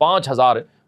5,000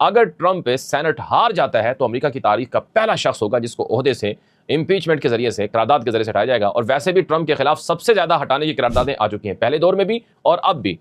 اگر Trump Saint ہار جاتا ہے تو امریکہ کی تاریخ کا پہلا شخص ہوگا جس کو عہدے سے امپیچمنٹ کے ذریعے سے، قرارداد کے ذریعے سے ہٹایا جائے گا. اور ویسے بھی ٹرمپ کے خلاف سب سے زیادہ ہٹانے کی قراردادیں آ چکی ہیں، پہلے دور میں بھی اور اب بھی.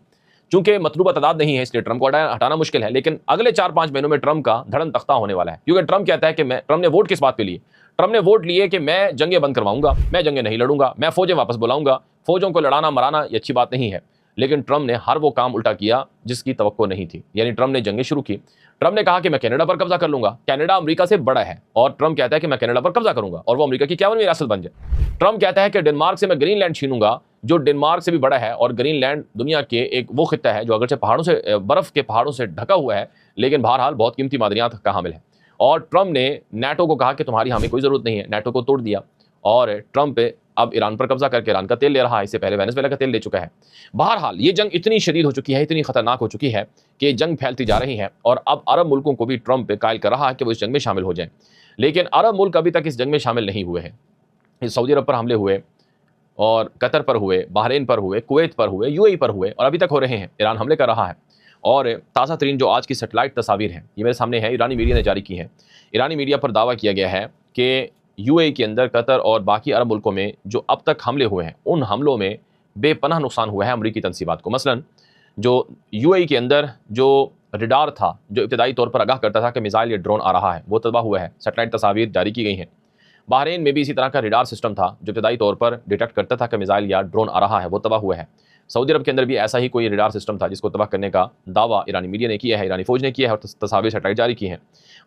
چونکہ مطلوبہ تعداد نہیں ہے اس لیے ٹرمپ کو ہٹانا مشکل ہے، لیکن اگلے 4-5 مہینوں میں ٹرمپ کا دھڑن تختہ ہونے والا ہے. کیونکہ ٹرمپ کہتا ہے کہ ٹرمپ نے ووٹ کس بات پہ لیے؟ ٹرمپ نے ووٹ لیے کہ میں جنگیں بند کرواؤں گا، میں جنگیں نہیں لڑوں گا، میں فوجیں واپس بلاؤں گا. فوجوں کو لڑانا مرانا یہ اچھی بات نہیں ہے، لیکن ٹرمپ نے ہر وہ کام الٹا کیا جس کی توقع نہیں تھی. یعنی ٹرمپ نے جنگیں شروع کی. ٹرمپ نے کہا کہ میں کینیڈا پر قبضہ کر لوں گا. کینیڈا امریکہ سے بڑا ہے اور ٹرمپ کہتا ہے کہ میں کینیڈا پر قبضہ کروں گا اور وہ امریکہ کی 51ویں ریاست بن جائے. ٹرمپ کہتا ہے کہ ڈنمارک سے میں گرین لینڈ چھینوں گا جو ڈنمارک سے بھی بڑا ہے، اور گرین لینڈ دنیا کے ایک وہ خطہ ہے جو اگرچہ پہاڑوں سے، برف کے پہاڑوں سے ڈھکا ہوا ہے، لیکن بہرحال بہت قیمتی معدنیات کا حامل ہے. اور ٹرمپ نے نیٹو کو کہا کہ تمہاری ہمیں کوئی ضرورت نہیں ہے، نیٹو کو توڑ دیا. اور ٹرمپ اب ایران پر قبضہ کر کے ایران کا تیل لے رہا ہے، اس سے پہلے وینزویلا کا تیل لے چکا ہے. بہرحال یہ جنگ اتنی شدید ہو چکی ہے، اتنی خطرناک ہو چکی ہے کہ جنگ پھیلتی جا رہی ہے، اور اب عرب ملکوں کو بھی ٹرمپ قائل کر رہا ہے کہ وہ اس جنگ میں شامل ہو جائیں. لیکن عرب ملک ابھی تک اس جنگ میں شامل نہیں ہوئے ہیں. سعودی عرب پر حملے ہوئے اور قطر پر ہوئے، بحرین پر ہوئے، کویت پر ہوئے، یو اے ای پر ہوئے، اور ابھی تک ہو رہے ہیں. ایران حملے کر رہا ہے. اور تازہ ترین جو آج کی سیٹلائٹ تصاویر ہیں یہ میرے سامنے ہے، ایرانی میڈیا نے جاری کی ہیں. ایرانی میڈیا پر دعویٰ کیا گیا ہے کہ یو اے ای کے اندر، قطر اور باقی عرب ملکوں میں جو اب تک حملے ہوئے ہیں ان حملوں میں بے پناہ نقصان ہوا ہے امریکی تنصیبات کو. مثلا جو یو اے ای کے اندر جو ریڈار تھا جو ابتدائی طور پر آگاہ کرتا تھا کہ میزائل یا ڈرون آ رہا ہے، وہ تباہ ہوا ہے. سیٹلائٹ تصاویر جاری کی گئی ہیں. بحرین میں بھی اسی طرح کا ریڈار سسٹم تھا جو ابتدائی طور پر ڈیٹیکٹ کرتا تھا کہ میزائل یا ڈرون آ رہا ہے، وہ تباہ ہوا ہے. سعودی عرب کے اندر بھی ایسا ہی کوئی ریڈار سسٹم تھا جس کو تباہ کرنے کا دعویٰ ایرانی میڈیا نے کیا ہے، ایرانی فوج نے کیا ہے، اور تصاویر سیٹلائٹ جاری کی ہیں.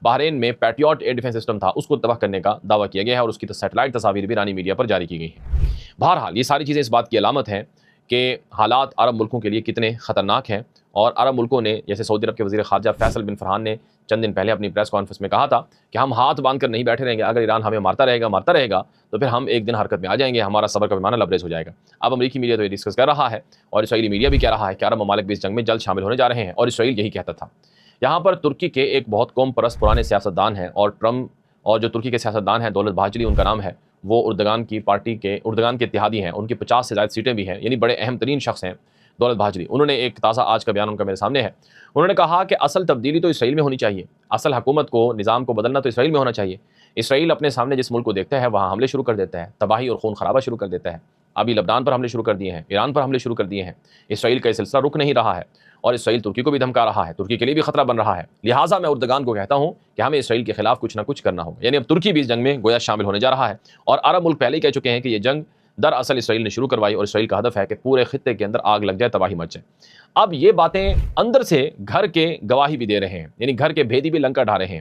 بحرین میں پیٹریوٹ ایئر ڈیفنس سسٹم تھا، اس کو تباہ کرنے کا دعویٰ کیا گیا ہے، اور اس کی سیٹلائٹ تصاویر بھی ایرانی میڈیا پر جاری کی گئی ہیں. بہرحال یہ ساری چیزیں اس بات کی علامت ہیں کہ حالات عرب ملکوں کے لیے کتنے خطرناک ہیں. اور عرب ملکوں نے، جیسے سعودی عرب کے وزیر خارجہ فیصل بن فرحان نے چند دن پہلے اپنی پریس کانفرنس میں کہا تھا کہ ہم ہاتھ باندھ کر نہیں بیٹھے رہیں گے، اگر ایران ہمیں مارتا رہے گا تو پھر ہم ایک دن حرکت میں آ جائیں گے، ہمارا صبر کا پیمانہ لبریز ہو جائے گا. اب امریکی میڈیا تو یہ ڈسکس کر رہا ہے، اور اسرائیلی میڈیا بھی کہہ رہا ہے کہ عرب ممالک بھی اس جنگ میں جلد شامل ہونے جا رہے ہیں، اور اسرائیل یہی کہتا تھا. یہاں پر ترکی کے ایک بہت قوم پرست پرانے سیاستدان ہیں، اور ٹرمپ اور جو ترکی کے سیاستدان ہیں، دولت بہاجلی ان کا نام ہے، وہ اردگان کی پارٹی کے، اردگان کے اتحادی ہیں. ان کی 50 سے زائد سیٹیں بھی ہیں، یعنی بڑے اہم ترین شخص ہیں دولت بہاجلی. انہوں نے ایک تازہ آج کا بیان ان کا میرے سامنے ہے. انہوں نے کہا کہ اصل تبدیلی تو اسرائیل میں ہونی چاہیے، اصل حکومت کو، نظام کو بدلنا تو اسرائیل میں ہونا چاہیے. اسرائیل اپنے سامنے جس ملک کو دیکھتا ہے وہاں حملے شروع کر دیتا ہے، تباہی اور خون خرابہ شروع کر دیتا ہے. ابھی لبنان پر حملے شروع کر دیے ہیں، ایران پر حملے شروع کر دیے ہیں. اسرائیل کا یہ سلسلہ رک نہیں رہا ہے، اور اسرائیل ترکی کو بھی دھمکا رہا ہے، ترکی کے لیے بھی خطرہ بن رہا ہے. لہٰذا میں اردگان کو کہتا ہوں کہ ہمیں اسرائیل کے خلاف کچھ نہ کچھ کرنا ہوگا. یعنی اب ترکی بھی اس جنگ میں گویا شامل ہونے جا رہا ہے، اور عرب ملک پہلے ہی کہہ چکے ہیں کہ یہ جنگ دراصل اسرائیل نے شروع کروائی، اور اسرائیل کا ہدف ہے کہ پورے خطے کے اندر آگ لگ جائے، تباہی مچ جائے. اب یہ باتیں اندر سے گھر کے گواہی بھی دے رہے ہیں، یعنی گھر کے بھیدی بھی لنکا ڈھا رہے ہیں.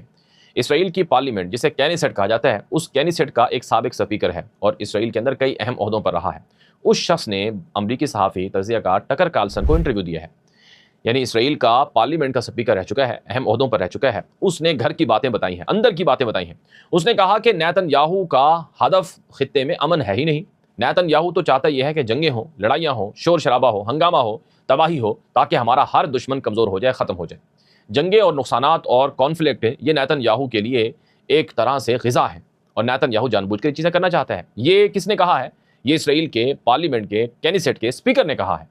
اسرائیل کی پارلیمنٹ جسے کینیسٹ کہا جاتا ہے، اس کینیسٹ کا ایک سابق سپیکر ہے اور اسرائیل کے اندر کئی اہم عہدوں پر رہا ہے. اس شخص نے امریکی صحافی تجزیہ کار ٹکر کارلسن کو انٹرویو دیا ہے. یعنی اسرائیل کا پارلیمنٹ کا سپیکر رہ چکا ہے، اہم عہدوں پر رہ چکا ہے. اس نے گھر کی باتیں بتائی ہیں، اندر کی باتیں بتائی ہیں. اس نے کہا کہ نیتن یاہو کا ہدف خطے میں امن ہے ہی نہیں. نیتن یاہو تو چاہتا یہ ہے کہ جنگیں ہوں، لڑائیاں ہوں، شور شرابہ ہو، ہنگامہ ہو، تباہی ہو، تاکہ ہمارا ہر دشمن کمزور ہو جائے، ختم ہو جائے. جنگیں اور نقصانات اور کانفلکٹ یہ نیتن یاہو کے لیے ایک طرح سے غذا ہے، اور نیتن یاہو جان بوجھ کر چیزیں کرنا چاہتا ہے. یہ کس نے کہا ہے؟ یہ اسرائیل کے پارلیمنٹ کے کینیسٹ کے اسپیکر نے کہا ہے.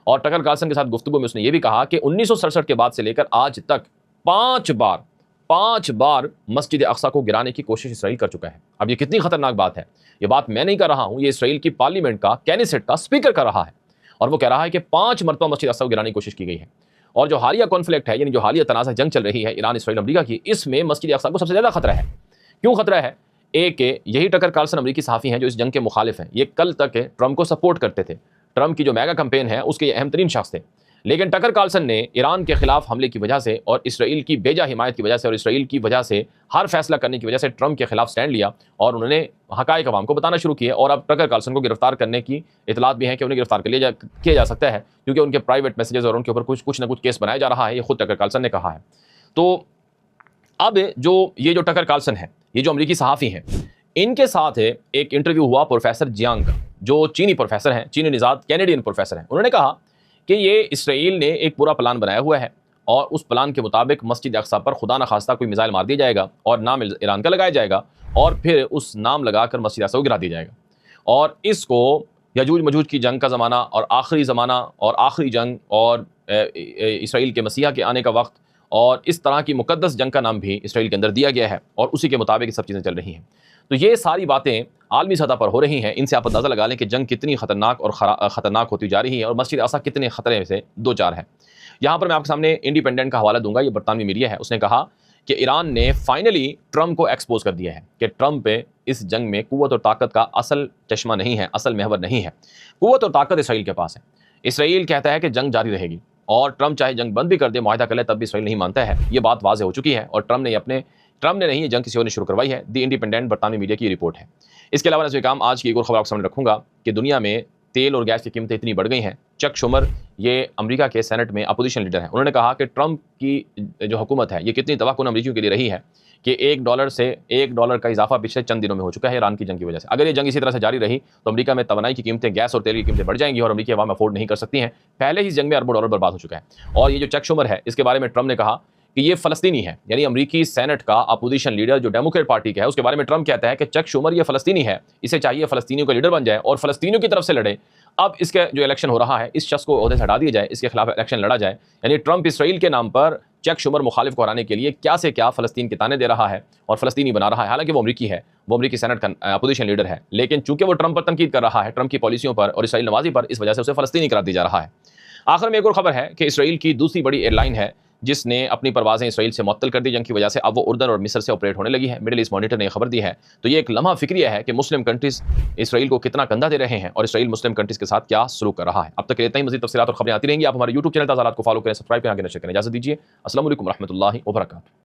اور ٹکر کارلسن کے ساتھ گفتگو میں اس نے یہ بھی کہا کہ 1967 کے بعد سے لے کر آج تک 5 بار مسجد اقصیٰ کو گرانے کی کوشش اسرائیل کر چکا ہے. اب یہ کتنی خطرناک بات ہے. یہ بات میں نہیں کر رہا ہوں، یہ اسرائیل کی پارلیمنٹ کا کینیسٹ کا اسپیکر کر رہا ہے، اور وہ کہہ رہا ہے کہ 5 مرتبہ مسجد اقصیٰ کو گرانے کی کوشش کی گئی ہے. اور جو حالیہ کانفلکٹ ہے، یعنی جو حالیہ تنازع جنگ چل رہی ہے ایران اسرائیل امریکہ کی، اس میں مسجد اقصیٰ کو سب سے زیادہ خطرہ ہے. کیوں خطرہ ہے؟ ایک یہی ٹکر کارلسن امریکی صحافی ہیں جو اس جنگ کے مخالف ہیں. یہ کل تک ٹرمپ کو سپورٹ کرتے تھے، ٹرمپ کی جو میگا کمپین ہے اس کے یہ اہم ترین شخص تھے. لیکن ٹکر کارلسن نے ایران کے خلاف حملے کی وجہ سے اور اسرائیل کی بیجا حمایت کی وجہ سے اور اسرائیل کی وجہ سے ہر فیصلہ کرنے کی وجہ سے ٹرمپ کے خلاف سٹینڈ لیا، اور انہوں نے حقائق عوام کو بتانا شروع کیے. اور اب ٹکر کارلسن کو گرفتار کرنے کی اطلاعات بھی ہیں کہ انہیں گرفتار کیا جا سکتا ہے، کیونکہ ان کے پرائیویٹ میسیجز اور ان کے اوپر کچھ نہ کچھ کیس بنایا جا رہا ہے. یہ خود ٹکر کارلسن نے کہا ہے. تو اب یہ جو ٹکر کارلسن ہے، یہ جو امریکی صحافی ہیں، ان کے ساتھ ایک انٹرویو ہوا پروفیسر جیانگ کا، جو چینی پروفیسر ہیں، چینی نژاد کینیڈین پروفیسر ہیں. انہوں نے کہا کہ یہ اسرائیل نے ایک پورا پلان بنایا ہوا ہے، اور اس پلان کے مطابق مسجد اقصیٰ پر خدا نخواستہ کوئی میزائل مار دیا جائے گا اور نام ایران کا لگایا جائے گا، اور پھر اس نام لگا کر مسجد اقصیٰ کو گرا دیا جائے گا. اور اس کو یجوج مجوج کی جنگ کا زمانہ اور آخری زمانہ اور آخری جنگ اور اسرائیل کے مسیح کے آنے کا وقت اور اس طرح کی مقدس جنگ کا نام بھی اسرائیل کے اندر دیا گیا ہے، اور اسی کے مطابق یہ سب چیزیں چل رہی ہیں۔ تو یہ ساری باتیں عالمی سطح پر ہو رہی ہیں، ان سے آپ اندازہ لگا لیں کہ جنگ کتنی خطرناک اور خطرناک ہوتی جا رہی ہے، اور مسجد اقصی کتنے خطرے سے دو چار ہے۔ یہاں پر میں آپ کے سامنے انڈیپینڈنٹ کا حوالہ دوں گا، یہ برطانوی میڈیا ہے، اس نے کہا کہ ایران نے فائنلی ٹرمپ کو ایکسپوز کر دیا ہے کہ ٹرمپ پہ اس جنگ میں قوت اور طاقت کا اصل چشمہ نہیں ہے، اصل محور نہیں ہے، قوت اور طاقت اسرائیل کے پاس ہے۔ اسرائیل کہتا ہے کہ جنگ جاری رہے گی، اور ٹرمپ چاہے جنگ بند بھی کر دے، معاہدہ کر لے، تب بھی اسرائیل نہیں مانتا ہے۔ یہ بات واضح ہو چکی ہے، اور ٹرمپ نے نہیں، یہ جنگ کسی اور نے شروع کروائی ہے۔ دی انڈیپینڈنٹ برطانوی میڈیا کی رپورٹ ہے۔ اس کے علاوہ نظر کام آج کی ایک اور خبر آپ کے سامنے رکھوں گا کہ دنیا میں تیل اور گیس کی قیمتیں اتنی بڑھ گئی ہیں۔ چک شومر، یہ امریکہ کے سینٹ میں اپوزیشن لیڈر ہیں، انہوں نے کہا کہ ٹرمپ کی جو حکومت ہے یہ کتنی تباہ کن امریکیوں کے لیے رہی ہے کہ $1 کا اضافہ پچھلے چند دنوں میں ہو چکا ہے ایران کی جنگ کی وجہ سے۔ اگر یہ جنگ اسی طرح سے جاری رہی تو امریکہ میں توانائی کی قیمتیں، گیس اور تیل کی قیمتیں بڑھ جائیں گی، اور امریکی عوام افورڈ نہیں کر سکتی ہیں۔ پہلے ہی اس جنگ میں اربوں ڈالر برباد ہو چکا ہے۔ اور یہ جو چک شومر ہے، اس کے بارے میں ٹرمپ نے کہا کہ یہ فلسطینی ہے، یعنی امریکی سینٹ کا اپوزیشن لیڈر جو ڈیموکریٹ پارٹی کا ہے، اس کے بارے میں ٹرمپ کہتا ہے کہ چک شومر یہ فلسطینی ہے، اسے چاہیے فلسطینیوں کا لیڈر بن جائے اور فلسطینیوں کی طرف سے لڑے۔ اب اس کا جو الیکشن ہو رہا ہے، اس شخص کو عہدے سے ہٹا دیا جائے، اس کے خلاف الیکشن لڑا جائے۔ یعنی ٹرمپ اسرائیل کے نام پر چک شومر مخالف کو ہرانے کے لیے کیا سے کیا فلسطین کے تانے دے رہا ہے اور فلسطینی بنا رہا ہے، حالانکہ وہ امریکی ہے، وہ امریکی سینٹ کا اپوزیشن لیڈر ہے، لیکن چونکہ وہ ٹرمپ پر تنقید کر رہا ہے، ٹرمپ کی پالیسیوں پر اور اسرائیل نوازی پر، اس وجہ سے اسے فلسطینی قرار دیا جا رہا ہے۔ آخر میں ایک اور خبر ہے کہ اسرائیل کی دوسری بڑی ایئر لائن ہے جس نے اپنی پروازیں اسرائیل سے معطل کر دی جنگ کی وجہ سے، اب وہ اردن اور مصر سے آپریٹ ہونے لگی ہے۔ مڈل ایسٹ مانیٹر نے یہ خبر دی ہے۔ تو یہ ایک لمحہ فکریہ ہے کہ مسلم کنٹریز اسرائیل کو کتنا کندھا دے رہے ہیں اور اسرائیل مسلم کنٹریز کے ساتھ کیا سلوک کر رہا ہے۔ اب تک اتنا ہی، مزید تفصیلات اور خبریں آتی رہیں گی۔ آپ ہمارے یوٹیوب چینل تازہ حالات کو فالو کریں، سبسکرائب کریں، آگے نشر کریں۔ اجازت دیجیے، السلام علیکم ورحمۃ اللہ وبرکاتہ۔